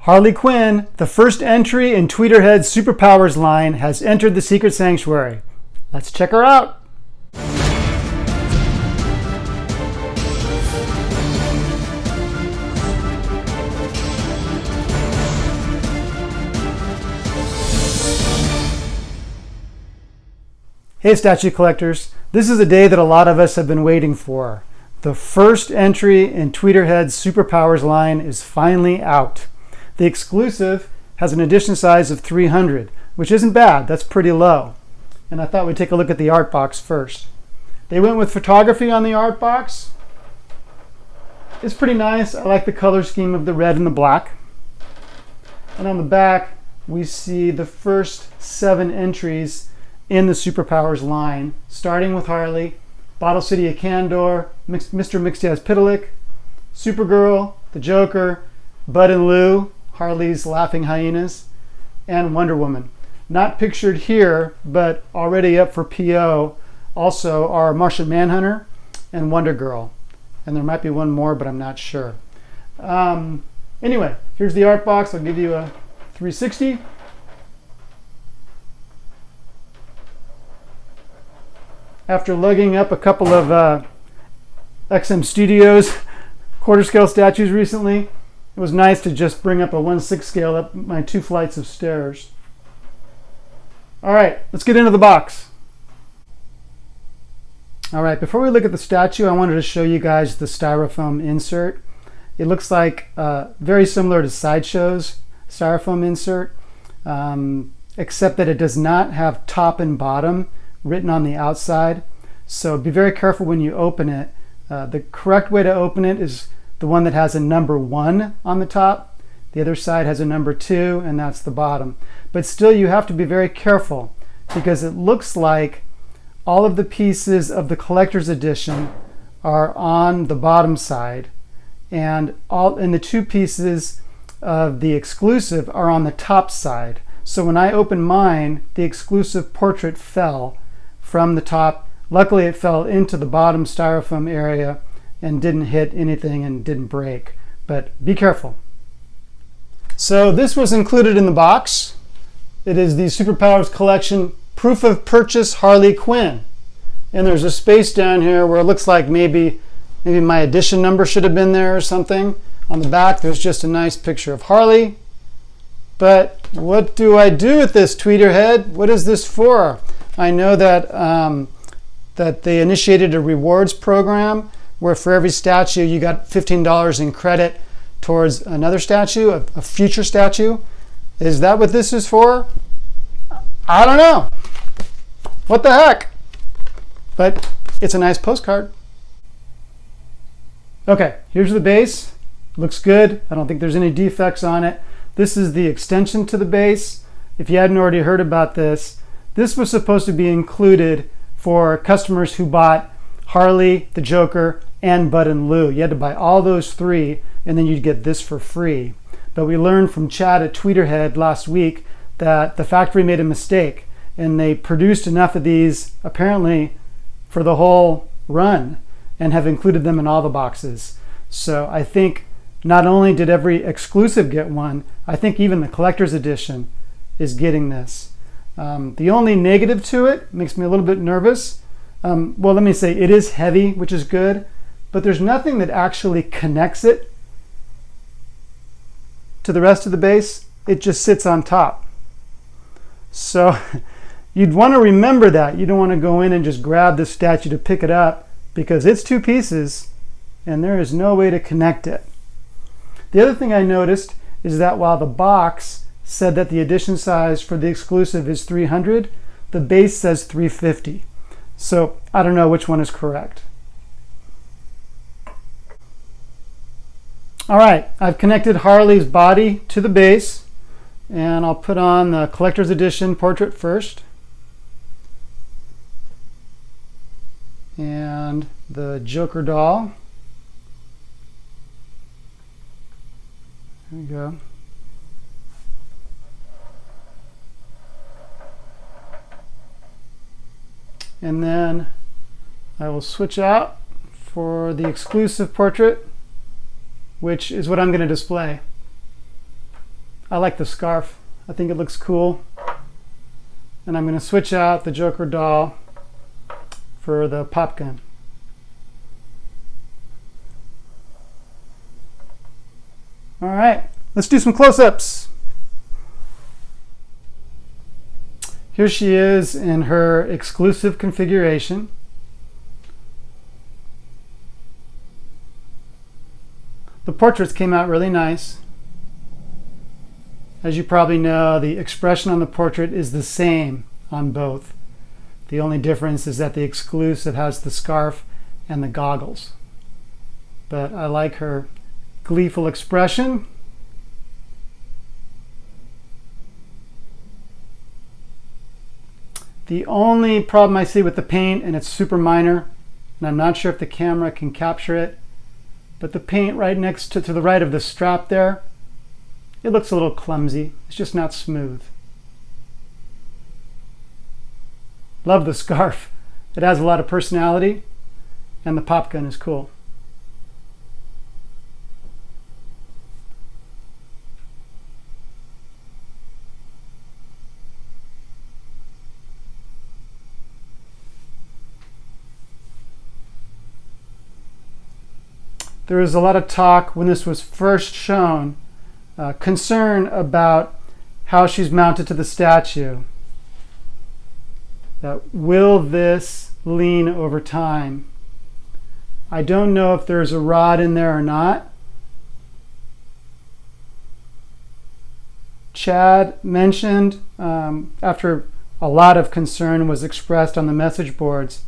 Harley Quinn, the first entry in Tweeterhead's Superpowers line, has entered the Secret Sanctuary. Let's check her out. Hey statue collectors, this is a day that a lot of us have been waiting for. The first entry in Tweeterhead's Superpowers line is finally out. The exclusive has an edition size of 300, which isn't bad, that's pretty low. And I thought we'd take a look at the art box first. They went with photography on the art box. It's pretty nice. I like the color scheme of the red and the black. And on the back, we see the first 7 entries in the Superpowers line, starting with Harley, Bottle City of Candor, Mr. Mxyzptlk, Supergirl, the Joker, Bud and Lou, Harley's Laughing Hyenas, and Wonder Woman. Not pictured here, but already up for PO, also are Martian Manhunter and Wonder Girl. And there might be one more, but I'm not sure. Anyway, here's the art box. I'll give you a 360. After lugging up a couple of XM Studios quarter scale statues recently, it was nice to just bring up a 1/6 scale up my 2 flights of stairs. All right, let's get into the box. All right, before we look at the statue, I wanted to show you guys the styrofoam insert. It looks like very similar to Sideshow's styrofoam insert, except that it does not have top and bottom written on the outside. So be very careful when you open it. The correct way to open it is the one that has a number 1 on the top. The other side has a number 2, and that's the bottom. But still, you have to be very careful because it looks like all of the pieces of the collector's edition are on the bottom side, and the 2 pieces of the exclusive are on the top side. So when I opened mine, the exclusive portrait fell from the top. Luckily, it fell into the bottom styrofoam area and didn't hit anything and didn't break. But be careful. So this was included in the box. It is the Superpowers Collection Proof of Purchase Harley Quinn. And there's a space down here where it looks like maybe my edition number should have been there or something. On the back, there's just a nice picture of Harley. But what do I do with this, Tweeterhead? What is this for? I know that that they initiated a rewards program where for every statue you got $15 in credit towards another statue, a future statue. Is that what this is for? I don't know. What the heck? But it's a nice postcard. Okay, here's the base. Looks good. I don't think there's any defects on it. This is the extension to the base. If you hadn't already heard about this, this was supposed to be included for customers who bought Harley, the Joker, and Bud and Lou. You had to buy all those 3, and then you'd get this for free. But we learned from Chad at Tweeterhead last week that the factory made a mistake, and they produced enough of these, apparently, for the whole run, and have included them in all the boxes. So I think not only did every exclusive get one, I think even the collector's edition is getting this. The only negative to it makes me a little bit nervous. Well, let me say it is heavy, which is good, but there's nothing that actually connects it to the rest of the base. It just sits on top. So you'd want to remember that. You don't want to go in and just grab this statue to pick it up because it's 2 pieces and there is no way to connect it. The other thing I noticed is that while the box said that the edition size for the exclusive is 300, the base says 350. So I don't know which one is correct. All right, I've connected Harley's body to the base, and I'll put on the collector's edition portrait first. And the Joker doll. There we go. And then I will switch out for the exclusive portrait, which is what I'm going to display. I like the scarf. I think it looks cool. And I'm going to switch out the Joker doll for the pop gun. All right, let's do some close-ups. Here she is in her exclusive configuration. The portraits came out really nice. As you probably know, the expression on the portrait is the same on both. The only difference is that the exclusive has the scarf and the goggles. But I like her gleeful expression. The only problem I see with the paint, and it's super minor, and I'm not sure if the camera can capture it, but the paint right next to the right of the strap there, it looks a little clumsy. It's just not smooth. Love the scarf. It has a lot of personality, and the pop gun is cool. There was a lot of talk when this was first shown, concern about how she's mounted to the statue. Will this lean over time? I don't know if there's a rod in there or not. Chad mentioned, after a lot of concern was expressed on the message boards,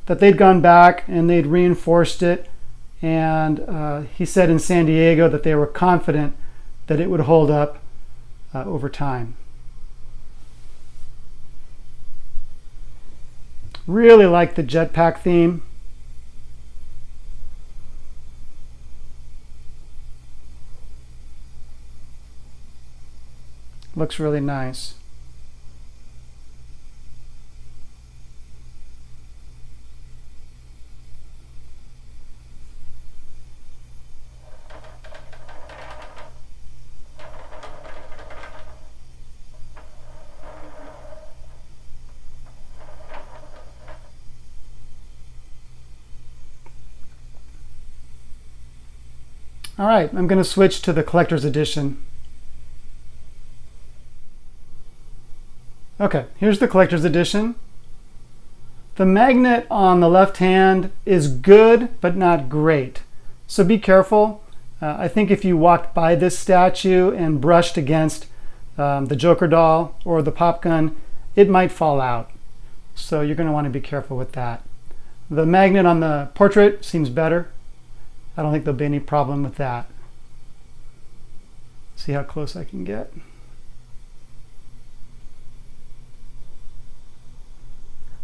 that they'd gone back and they'd reinforced it, and he said in San Diego that they were confident that it would hold up over time. Really like the jetpack theme. Looks really nice. All right, I'm going to switch to the collector's edition. Okay, here's the collector's edition. The magnet on the left hand is good, but not great. So be careful. I think if you walked by this statue and brushed against the Joker doll or the pop gun, it might fall out. So you're going to want to be careful with that. The magnet on the portrait seems better. I don't think there'll be any problem with that. See how close I can get.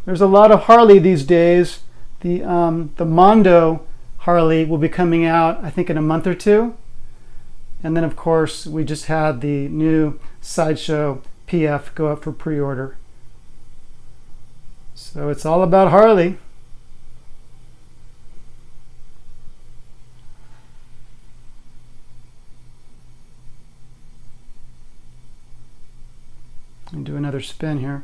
There's a lot of Harley these days. The Mondo Harley will be coming out, I think, in a month or two. And then, of course, we just had the new Sideshow PF go up for pre-order. So it's all about Harley. And do another spin here.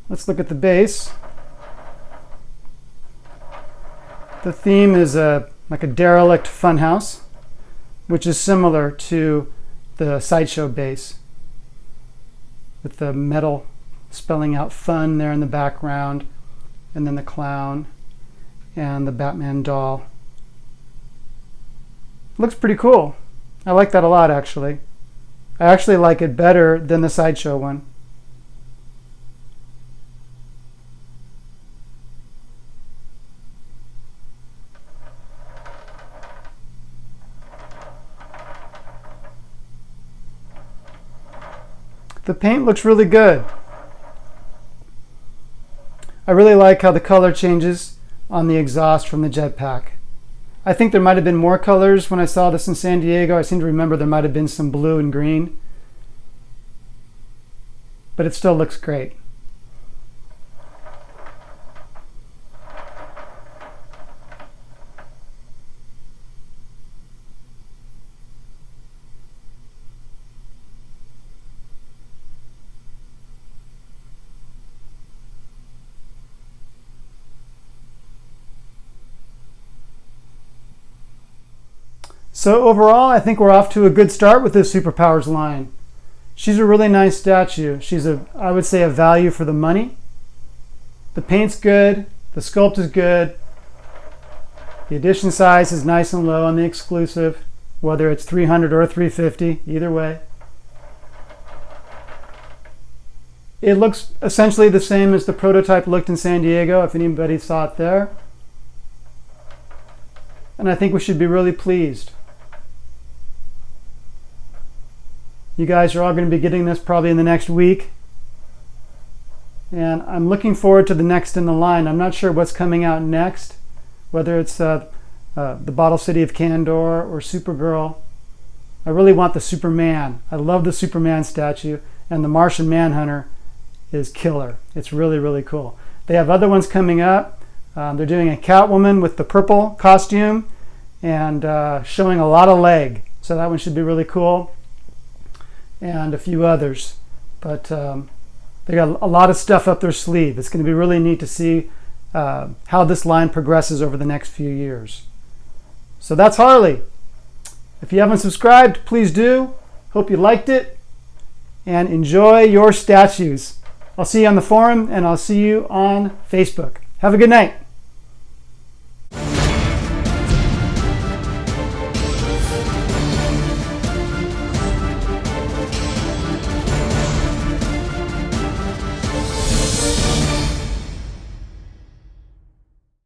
Let's look at the base. The theme is like a derelict funhouse, which is similar to the Sideshow base, with the metal spelling out fun there in the background, and then the clown and the Batman doll. Looks pretty cool. I like that a lot, actually. I actually like it better than the Sideshow one. The paint looks really good. I really like how the color changes on the exhaust from the jetpack. I think there might have been more colors when I saw this in San Diego. I seem to remember there might have been some blue and green. But it still looks great. So overall, I think we're off to a good start with this Superpowers line. She's a really nice statue. She's I would say, a value for the money. The paint's good, the sculpt is good, the edition size is nice and low on the exclusive, whether it's 300 or 350, either way. It looks essentially the same as the prototype looked in San Diego, if anybody saw it there. And I think we should be really pleased. You guys are all going to be getting this probably in the next week. And I'm looking forward to the next in the line. I'm not sure what's coming out next, whether it's the Bottle City of Candor or Supergirl. I really want the Superman. I love the Superman statue, and the Martian Manhunter is killer. It's really, really cool. They have other ones coming up. They're doing a Catwoman with the purple costume and showing a lot of leg. So that one should be really cool. And a few others. But they got a lot of stuff up their sleeve. It's going to be really neat to see how this line progresses over the next few years. So that's Harley. If you haven't subscribed, please do. Hope you liked it. And enjoy your statues. I'll see you on the forum, and I'll see you on Facebook. Have a good night.